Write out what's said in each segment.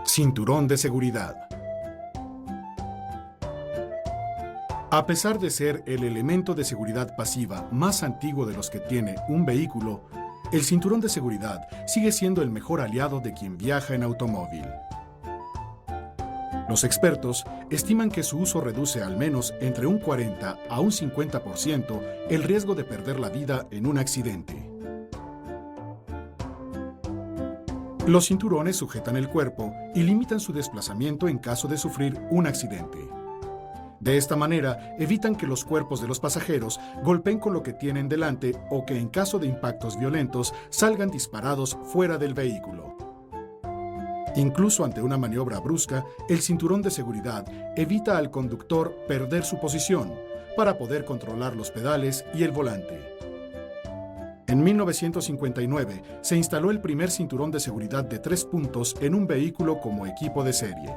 Cinturón de seguridad. A pesar de ser el elemento de seguridad pasiva más antiguo de los que tiene un vehículo, el cinturón de seguridad sigue siendo el mejor aliado de quien viaja en automóvil. Los expertos estiman que su uso reduce al menos entre un 40 a un 50% el riesgo de perder la vida en un accidente. Los cinturones sujetan el cuerpo y limitan su desplazamiento en caso de sufrir un accidente. De esta manera, evitan que los cuerpos de los pasajeros golpeen con lo que tienen delante o que en caso de impactos violentos salgan disparados fuera del vehículo. Incluso ante una maniobra brusca, el cinturón de seguridad evita al conductor perder su posición para poder controlar los pedales y el volante. En 1959 se instaló el primer cinturón de seguridad de 3 puntos en un vehículo como equipo de serie.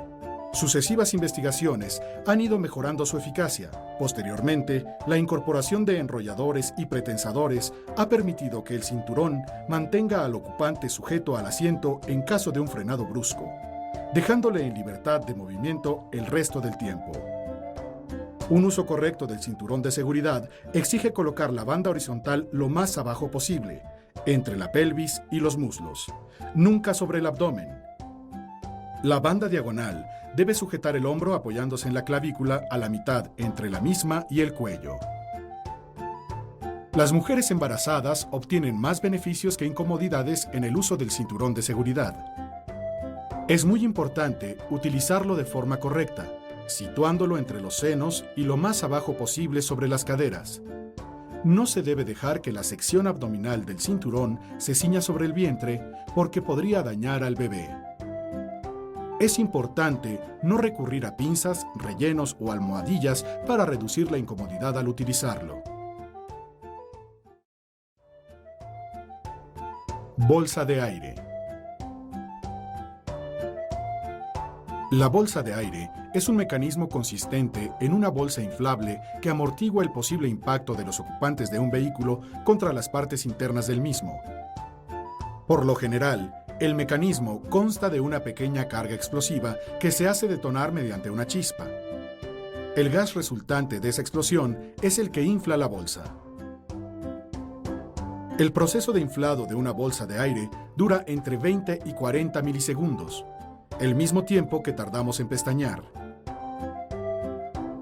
Sucesivas investigaciones han ido mejorando su eficacia. Posteriormente, la incorporación de enrolladores y pretensadores ha permitido que el cinturón mantenga al ocupante sujeto al asiento en caso de un frenado brusco, dejándole en libertad de movimiento el resto del tiempo. Un uso correcto del cinturón de seguridad exige colocar la banda horizontal lo más abajo posible, entre la pelvis y los muslos, nunca sobre el abdomen. La banda diagonal debe sujetar el hombro apoyándose en la clavícula a la mitad entre la misma y el cuello. Las mujeres embarazadas obtienen más beneficios que incomodidades en el uso del cinturón de seguridad. Es muy importante utilizarlo de forma correcta, situándolo entre los senos y lo más abajo posible sobre las caderas. No se debe dejar que la sección abdominal del cinturón se ciña sobre el vientre porque podría dañar al bebé. Es importante no recurrir a pinzas, rellenos o almohadillas para reducir la incomodidad al utilizarlo. Bolsa de aire. La bolsa de aire es un mecanismo consistente en una bolsa inflable que amortigua el posible impacto de los ocupantes de un vehículo contra las partes internas del mismo. Por lo general, el mecanismo consta de una pequeña carga explosiva que se hace detonar mediante una chispa. El gas resultante de esa explosión es el que infla la bolsa. El proceso de inflado de una bolsa de aire dura entre 20 y 40 milisegundos, el mismo tiempo que tardamos en pestañear.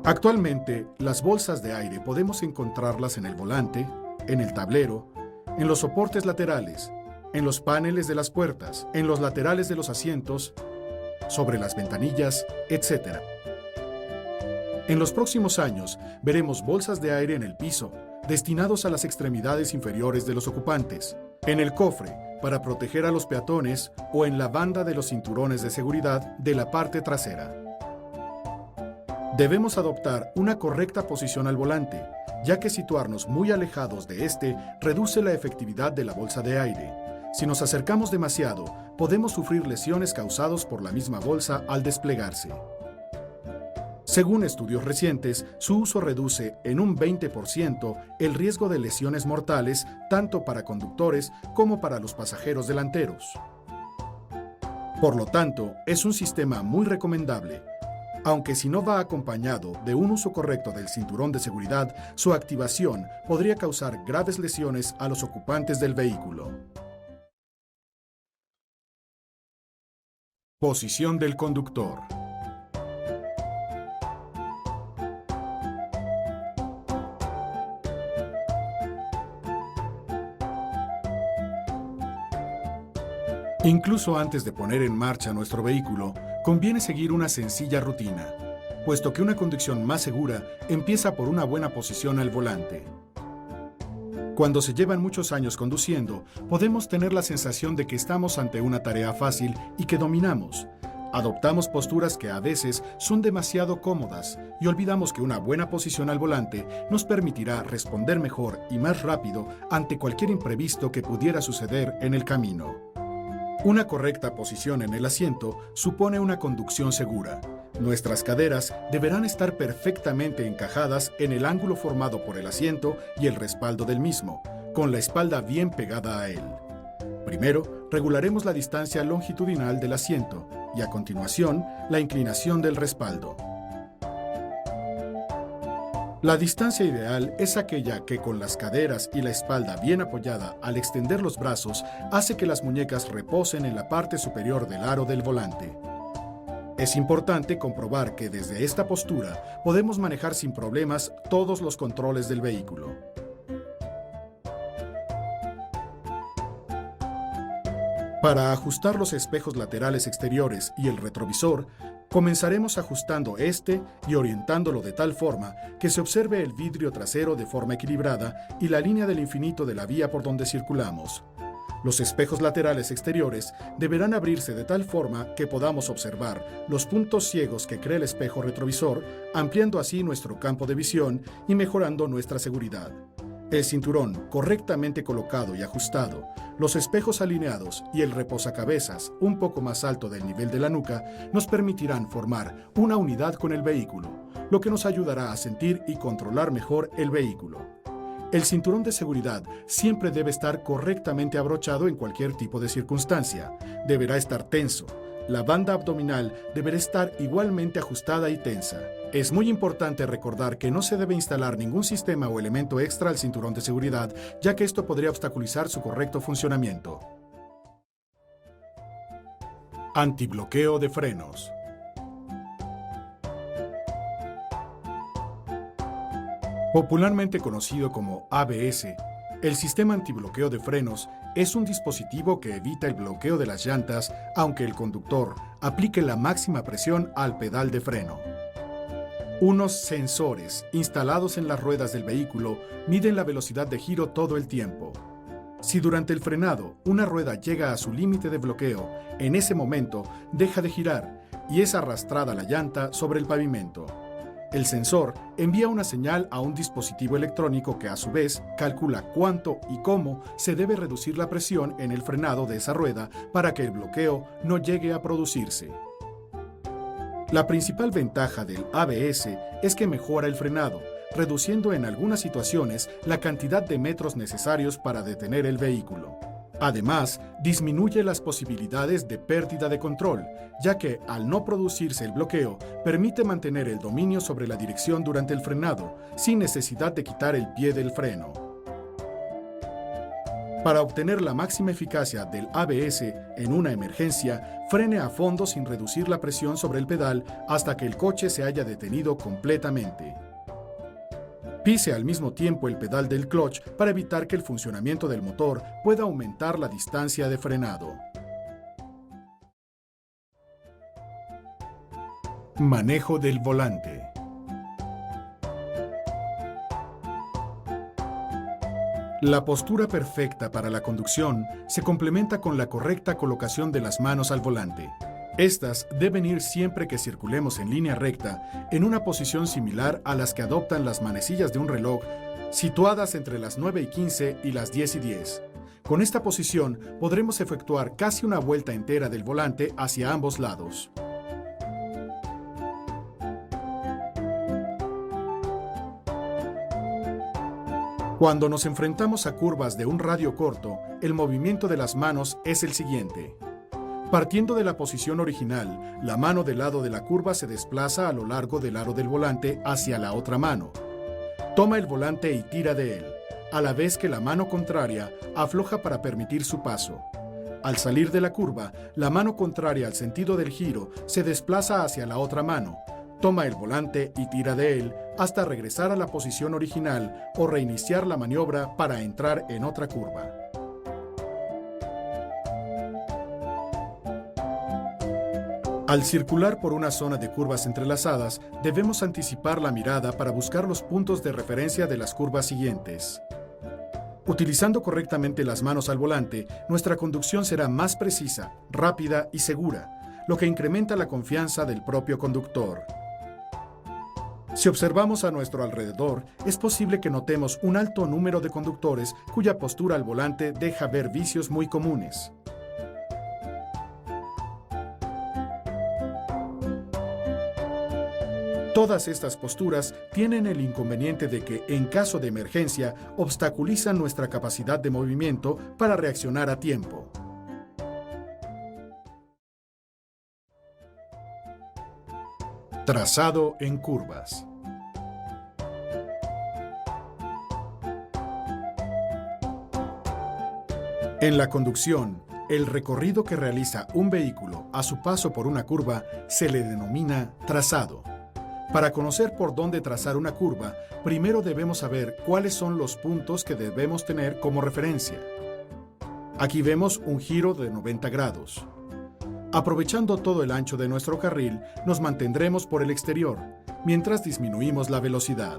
Actualmente, las bolsas de aire podemos encontrarlas en el volante, en el tablero, en los soportes laterales, en los paneles de las puertas, en los laterales de los asientos, sobre las ventanillas, etc. En los próximos años, veremos bolsas de aire en el piso, destinados a las extremidades inferiores de los ocupantes, en el cofre, para proteger a los peatones, o en la banda de los cinturones de seguridad de la parte trasera. Debemos adoptar una correcta posición al volante, ya que situarnos muy alejados de este reduce la efectividad de la bolsa de aire. Si nos acercamos demasiado, podemos sufrir lesiones causadas por la misma bolsa al desplegarse. Según estudios recientes, su uso reduce en un 20% el riesgo de lesiones mortales tanto para conductores como para los pasajeros delanteros. Por lo tanto, es un sistema muy recomendable, aunque si no va acompañado de un uso correcto del cinturón de seguridad, su activación podría causar graves lesiones a los ocupantes del vehículo. Posición del conductor. Incluso antes de poner en marcha nuestro vehículo, conviene seguir una sencilla rutina, puesto que una conducción más segura empieza por una buena posición al volante. Cuando se llevan muchos años conduciendo, podemos tener la sensación de que estamos ante una tarea fácil y que dominamos. Adoptamos posturas que a veces son demasiado cómodas y olvidamos que una buena posición al volante nos permitirá responder mejor y más rápido ante cualquier imprevisto que pudiera suceder en el camino. Una correcta posición en el asiento supone una conducción segura. Nuestras caderas deberán estar perfectamente encajadas en el ángulo formado por el asiento y el respaldo del mismo, con la espalda bien pegada a él. Primero, regularemos la distancia longitudinal del asiento y a continuación, la inclinación del respaldo. La distancia ideal es aquella que con las caderas y la espalda bien apoyada al extender los brazos hace que las muñecas reposen en la parte superior del aro del volante. Es importante comprobar que desde esta postura podemos manejar sin problemas todos los controles del vehículo. Para ajustar los espejos laterales exteriores y el retrovisor, comenzaremos ajustando este y orientándolo de tal forma que se observe el vidrio trasero de forma equilibrada y la línea del infinito de la vía por donde circulamos. Los espejos laterales exteriores deberán abrirse de tal forma que podamos observar los puntos ciegos que crea el espejo retrovisor, ampliando así nuestro campo de visión y mejorando nuestra seguridad. El cinturón correctamente colocado y ajustado, los espejos alineados y el reposacabezas un poco más alto del nivel de la nuca nos permitirán formar una unidad con el vehículo, lo que nos ayudará a sentir y controlar mejor el vehículo. El cinturón de seguridad siempre debe estar correctamente abrochado en cualquier tipo de circunstancia. Deberá estar tenso. La banda abdominal deberá estar igualmente ajustada y tensa. Es muy importante recordar que no se debe instalar ningún sistema o elemento extra al cinturón de seguridad, ya que esto podría obstaculizar su correcto funcionamiento. Antibloqueo de frenos. Popularmente conocido como ABS, el sistema antibloqueo de frenos es un dispositivo que evita el bloqueo de las llantas aunque el conductor aplique la máxima presión al pedal de freno. Unos sensores instalados en las ruedas del vehículo miden la velocidad de giro todo el tiempo. Si durante el frenado una rueda llega a su límite de bloqueo, en ese momento deja de girar y es arrastrada la llanta sobre el pavimento. El sensor envía una señal a un dispositivo electrónico que a su vez calcula cuánto y cómo se debe reducir la presión en el frenado de esa rueda para que el bloqueo no llegue a producirse. La principal ventaja del ABS es que mejora el frenado, reduciendo en algunas situaciones la cantidad de metros necesarios para detener el vehículo. Además, disminuye las posibilidades de pérdida de control, ya que al no producirse el bloqueo, permite mantener el dominio sobre la dirección durante el frenado, sin necesidad de quitar el pie del freno. Para obtener la máxima eficacia del ABS en una emergencia, frene a fondo sin reducir la presión sobre el pedal hasta que el coche se haya detenido completamente. Pise al mismo tiempo el pedal del clutch para evitar que el funcionamiento del motor pueda aumentar la distancia de frenado. Manejo del volante. La postura perfecta para la conducción se complementa con la correcta colocación de las manos al volante. Estas deben ir siempre que circulemos en línea recta, en una posición similar a las que adoptan las manecillas de un reloj, situadas entre las 9:15 y las 10:10. Con esta posición podremos efectuar casi una vuelta entera del volante hacia ambos lados. Cuando nos enfrentamos a curvas de un radio corto, el movimiento de las manos es el siguiente. Partiendo de la posición original, la mano del lado de la curva se desplaza a lo largo del aro del volante hacia la otra mano. Toma el volante y tira de él, a la vez que la mano contraria afloja para permitir su paso. Al salir de la curva, la mano contraria al sentido del giro se desplaza hacia la otra mano. Toma el volante y tira de él hasta regresar a la posición original o reiniciar la maniobra para entrar en otra curva. Al circular por una zona de curvas entrelazadas, debemos anticipar la mirada para buscar los puntos de referencia de las curvas siguientes. Utilizando correctamente las manos al volante, nuestra conducción será más precisa, rápida y segura, lo que incrementa la confianza del propio conductor. Si observamos a nuestro alrededor, es posible que notemos un alto número de conductores cuya postura al volante deja ver vicios muy comunes. Todas estas posturas tienen el inconveniente de que, en caso de emergencia, obstaculizan nuestra capacidad de movimiento para reaccionar a tiempo. Trazado en curvas. En la conducción, el recorrido que realiza un vehículo a su paso por una curva se le denomina trazado. Para conocer por dónde trazar una curva, primero debemos saber cuáles son los puntos que debemos tener como referencia. Aquí vemos un giro de 90 grados. Aprovechando todo el ancho de nuestro carril, nos mantendremos por el exterior, mientras disminuimos la velocidad.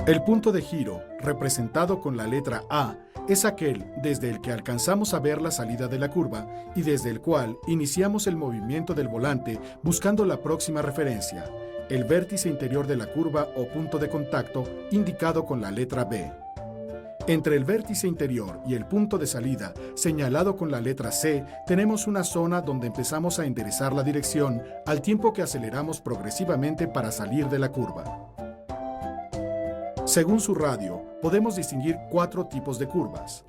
El punto de giro, representado con la letra A, es aquel desde el que alcanzamos a ver la salida de la curva y desde el cual iniciamos el movimiento del volante buscando la próxima referencia, el vértice interior de la curva o punto de contacto indicado con la letra B. Entre el vértice interior y el punto de salida, señalado con la letra C, tenemos una zona donde empezamos a enderezar la dirección al tiempo que aceleramos progresivamente para salir de la curva. Según su radio, podemos distinguir 4 tipos de curvas.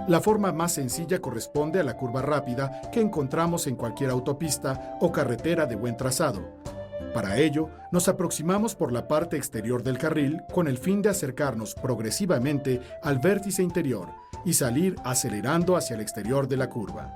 La forma más sencilla corresponde a la curva rápida que encontramos en cualquier autopista o carretera de buen trazado. Para ello, nos aproximamos por la parte exterior del carril con el fin de acercarnos progresivamente al vértice interior y salir acelerando hacia el exterior de la curva.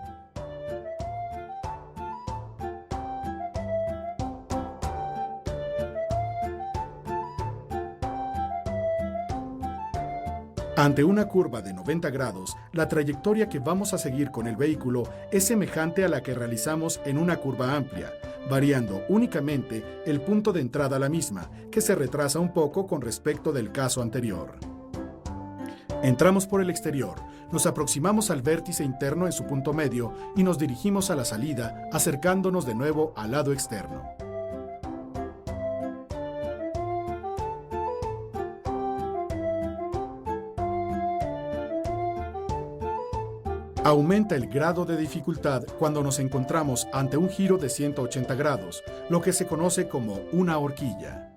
Ante una curva de 90 grados, la trayectoria que vamos a seguir con el vehículo es semejante a la que realizamos en una curva amplia, variando únicamente el punto de entrada a la misma, que se retrasa un poco con respecto del caso anterior. Entramos por el exterior, nos aproximamos al vértice interno en su punto medio y nos dirigimos a la salida, acercándonos de nuevo al lado externo. Aumenta el grado de dificultad cuando nos encontramos ante un giro de 180 grados, lo que se conoce como una horquilla.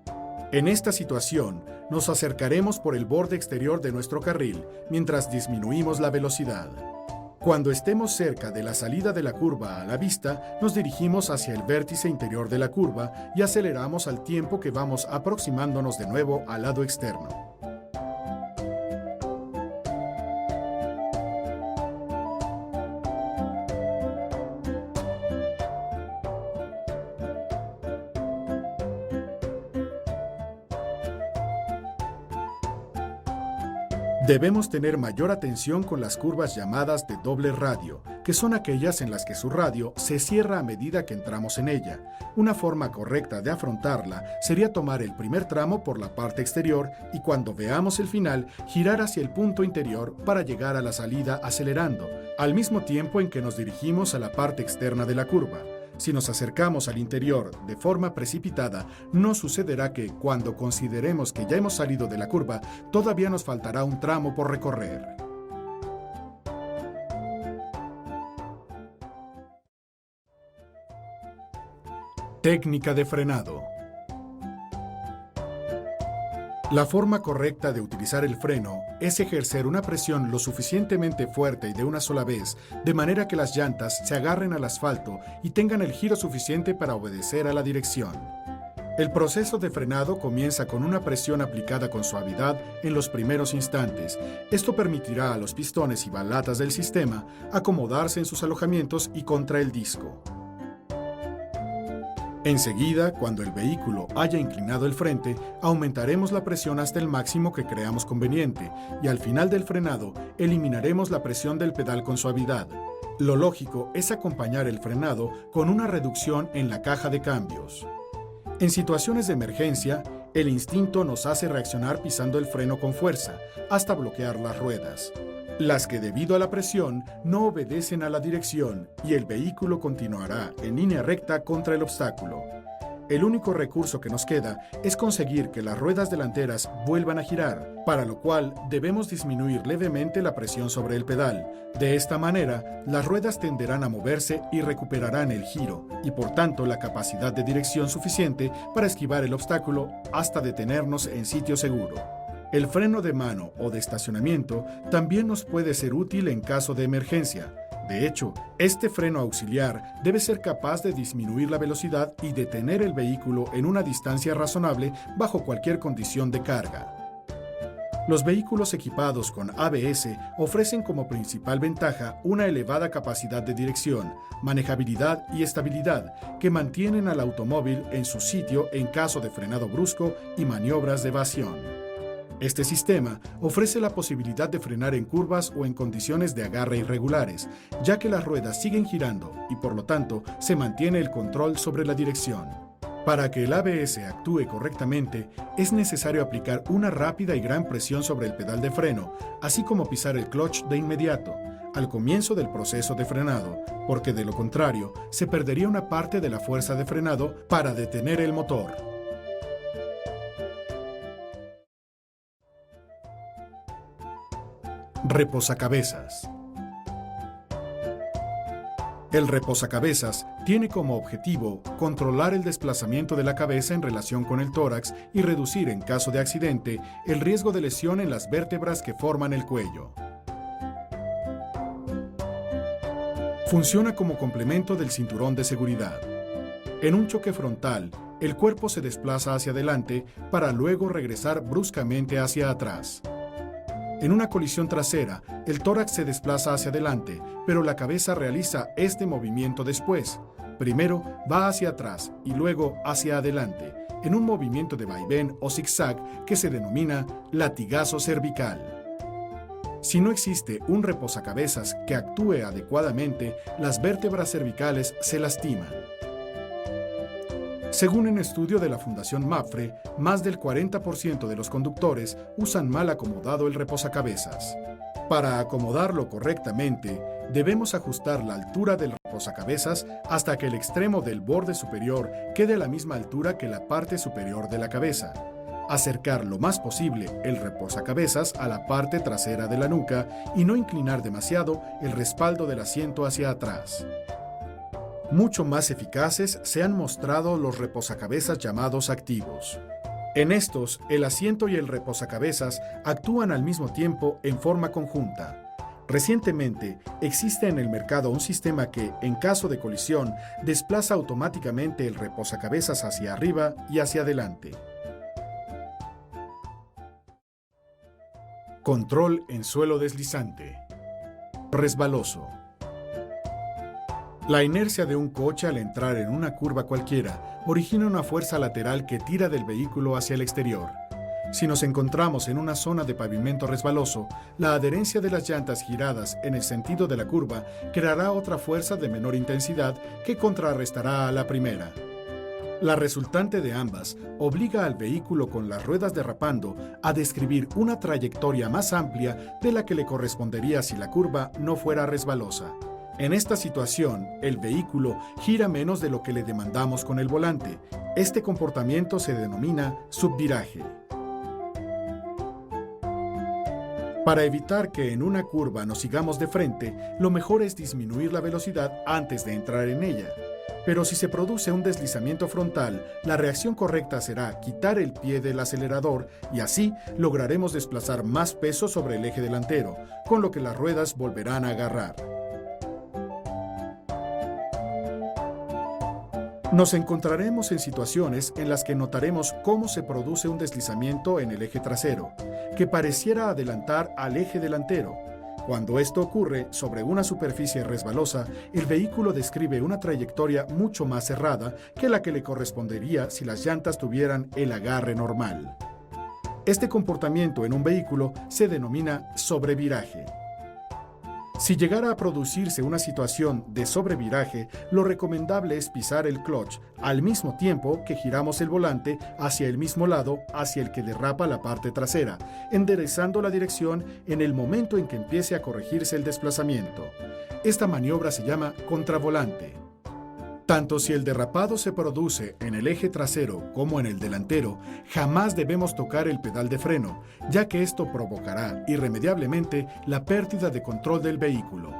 En esta situación, nos acercaremos por el borde exterior de nuestro carril mientras disminuimos la velocidad. Cuando estemos cerca de la salida de la curva a la vista, nos dirigimos hacia el vértice interior de la curva y aceleramos al tiempo que vamos aproximándonos de nuevo al lado externo. Debemos tener mayor atención con las curvas llamadas de doble radio, que son aquellas en las que su radio se cierra a medida que entramos en ella. Una forma correcta de afrontarla sería tomar el primer tramo por la parte exterior y cuando veamos el final, girar hacia el punto interior para llegar a la salida acelerando, al mismo tiempo en que nos dirigimos a la parte externa de la curva. Si nos acercamos al interior de forma precipitada, no sucederá que, cuando consideremos que ya hemos salido de la curva, todavía nos faltará un tramo por recorrer. Técnica de frenado. La forma correcta de utilizar el freno es ejercer una presión lo suficientemente fuerte y de una sola vez, de manera que las llantas se agarren al asfalto y tengan el giro suficiente para obedecer a la dirección. El proceso de frenado comienza con una presión aplicada con suavidad en los primeros instantes. Esto permitirá a los pistones y balatas del sistema acomodarse en sus alojamientos y contra el disco. Enseguida, cuando el vehículo haya inclinado el frente, aumentaremos la presión hasta el máximo que creamos conveniente y al final del frenado eliminaremos la presión del pedal con suavidad. Lo lógico es acompañar el frenado con una reducción en la caja de cambios. En situaciones de emergencia, el instinto nos hace reaccionar pisando el freno con fuerza hasta bloquear las ruedas, las que debido a la presión no obedecen a la dirección y el vehículo continuará en línea recta contra el obstáculo. El único recurso que nos queda es conseguir que las ruedas delanteras vuelvan a girar, para lo cual debemos disminuir levemente la presión sobre el pedal. De esta manera, las ruedas tenderán a moverse y recuperarán el giro, y por tanto la capacidad de dirección suficiente para esquivar el obstáculo hasta detenernos en sitio seguro. El freno de mano o de estacionamiento también nos puede ser útil en caso de emergencia. De hecho, este freno auxiliar debe ser capaz de disminuir la velocidad y detener el vehículo en una distancia razonable bajo cualquier condición de carga. Los vehículos equipados con ABS ofrecen como principal ventaja una elevada capacidad de dirección, manejabilidad y estabilidad que mantienen al automóvil en su sitio en caso de frenado brusco y maniobras de evasión. Este sistema ofrece la posibilidad de frenar en curvas o en condiciones de agarre irregulares, ya que las ruedas siguen girando y por lo tanto se mantiene el control sobre la dirección. Para que el ABS actúe correctamente, es necesario aplicar una rápida y gran presión sobre el pedal de freno, así como pisar el clutch de inmediato, al comienzo del proceso de frenado, porque de lo contrario, se perdería una parte de la fuerza de frenado para detener el motor. Reposacabezas. El reposacabezas tiene como objetivo controlar el desplazamiento de la cabeza en relación con el tórax y reducir, en caso de accidente, el riesgo de lesión en las vértebras que forman el cuello. Funciona como complemento del cinturón de seguridad. En un choque frontal, el cuerpo se desplaza hacia adelante para luego regresar bruscamente hacia atrás. En una colisión trasera, el tórax se desplaza hacia adelante, pero la cabeza realiza este movimiento después. Primero va hacia atrás y luego hacia adelante, en un movimiento de vaivén o zigzag que se denomina latigazo cervical. Si no existe un reposacabezas que actúe adecuadamente, las vértebras cervicales se lastiman. Según un estudio de la Fundación MAPFRE, más del 40% de los conductores usan mal acomodado el reposacabezas. Para acomodarlo correctamente, debemos ajustar la altura del reposacabezas hasta que el extremo del borde superior quede a la misma altura que la parte superior de la cabeza. Acercar lo más posible el reposacabezas a la parte trasera de la nuca y no inclinar demasiado el respaldo del asiento hacia atrás. Mucho más eficaces se han mostrado los reposacabezas llamados activos. En estos, el asiento y el reposacabezas actúan al mismo tiempo en forma conjunta. Recientemente, existe en el mercado un sistema que, en caso de colisión, desplaza automáticamente el reposacabezas hacia arriba y hacia adelante. Control en suelo deslizante. Resbaloso. La inercia de un coche al entrar en una curva cualquiera origina una fuerza lateral que tira del vehículo hacia el exterior. Si nos encontramos en una zona de pavimento resbaloso, la adherencia de las llantas giradas en el sentido de la curva creará otra fuerza de menor intensidad que contrarrestará a la primera. La resultante de ambas obliga al vehículo con las ruedas derrapando a describir una trayectoria más amplia de la que le correspondería si la curva no fuera resbalosa. En esta situación, el vehículo gira menos de lo que le demandamos con el volante. Este comportamiento se denomina subviraje. Para evitar que en una curva nos sigamos de frente, lo mejor es disminuir la velocidad antes de entrar en ella. Pero si se produce un deslizamiento frontal, la reacción correcta será quitar el pie del acelerador y así lograremos desplazar más peso sobre el eje delantero, con lo que las ruedas volverán a agarrar. Nos encontraremos en situaciones en las que notaremos cómo se produce un deslizamiento en el eje trasero, que pareciera adelantar al eje delantero. Cuando esto ocurre sobre una superficie resbalosa, el vehículo describe una trayectoria mucho más cerrada que la que le correspondería si las llantas tuvieran el agarre normal. Este comportamiento en un vehículo se denomina sobreviraje. Si llegara a producirse una situación de sobreviraje, lo recomendable es pisar el clutch al mismo tiempo que giramos el volante hacia el mismo lado hacia el que derrapa la parte trasera, enderezando la dirección en el momento en que empiece a corregirse el desplazamiento. Esta maniobra se llama contravolante. Tanto si el derrapado se produce en el eje trasero como en el delantero, jamás debemos tocar el pedal de freno, ya que esto provocará irremediablemente la pérdida de control del vehículo.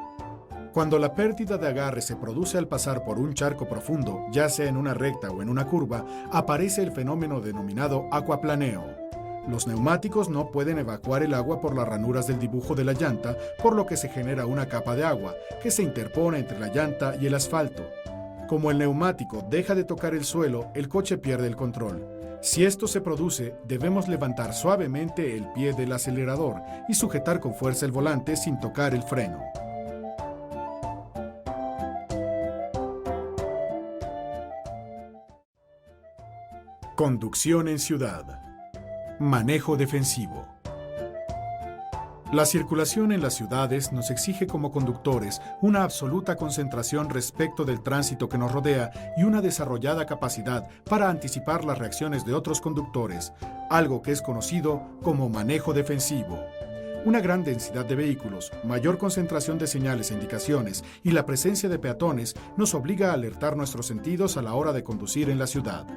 Cuando la pérdida de agarre se produce al pasar por un charco profundo, ya sea en una recta o en una curva, aparece el fenómeno denominado aquaplaneo. Los neumáticos no pueden evacuar el agua por las ranuras del dibujo de la llanta, por lo que se genera una capa de agua que se interpone entre la llanta y el asfalto. Como el neumático deja de tocar el suelo, el coche pierde el control. Si esto se produce, debemos levantar suavemente el pie del acelerador y sujetar con fuerza el volante sin tocar el freno. Conducción en ciudad. Manejo defensivo. La circulación en las ciudades nos exige como conductores una absoluta concentración respecto del tránsito que nos rodea y una desarrollada capacidad para anticipar las reacciones de otros conductores, algo que es conocido como manejo defensivo. Una gran densidad de vehículos, mayor concentración de señales e indicaciones y la presencia de peatones nos obliga a alertar nuestros sentidos a la hora de conducir en la ciudad.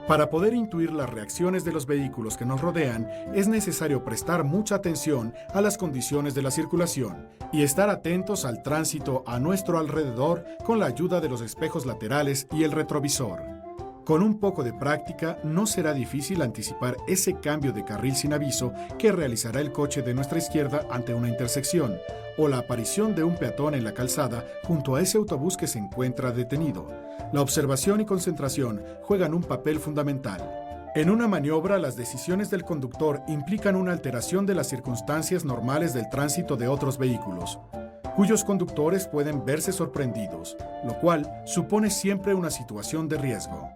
Para poder intuir las reacciones de los vehículos que nos rodean, es necesario prestar mucha atención a las condiciones de la circulación y estar atentos al tránsito a nuestro alrededor con la ayuda de los espejos laterales y el retrovisor. Con un poco de práctica, no será difícil anticipar ese cambio de carril sin aviso que realizará el coche de nuestra izquierda ante una intersección, o la aparición de un peatón en la calzada junto a ese autobús que se encuentra detenido. La observación y concentración juegan un papel fundamental. En una maniobra, las decisiones del conductor implican una alteración de las circunstancias normales del tránsito de otros vehículos, cuyos conductores pueden verse sorprendidos, lo cual supone siempre una situación de riesgo.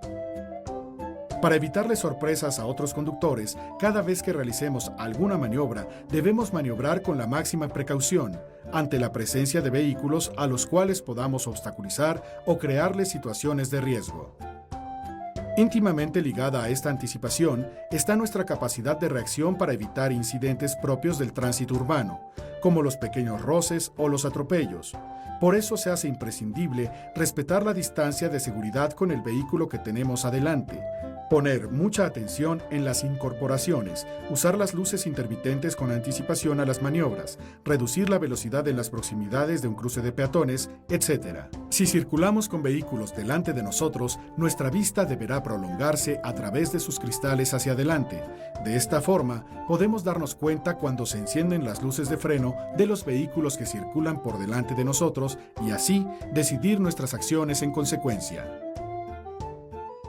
Para evitarle sorpresas a otros conductores, cada vez que realicemos alguna maniobra, debemos maniobrar con la máxima precaución ante la presencia de vehículos a los cuales podamos obstaculizar o crearles situaciones de riesgo. Íntimamente ligada a esta anticipación está nuestra capacidad de reacción para evitar incidentes propios del tránsito urbano, como los pequeños roces o los atropellos. Por eso se hace imprescindible respetar la distancia de seguridad con el vehículo que tenemos adelante, poner mucha atención en las incorporaciones, usar las luces intermitentes con anticipación a las maniobras, reducir la velocidad en las proximidades de un cruce de peatones, etc. Si circulamos con vehículos delante de nosotros, nuestra vista deberá prolongarse a través de sus cristales hacia adelante. De esta forma, podemos darnos cuenta cuando se encienden las luces de freno de los vehículos que circulan por delante de nosotros y así decidir nuestras acciones en consecuencia.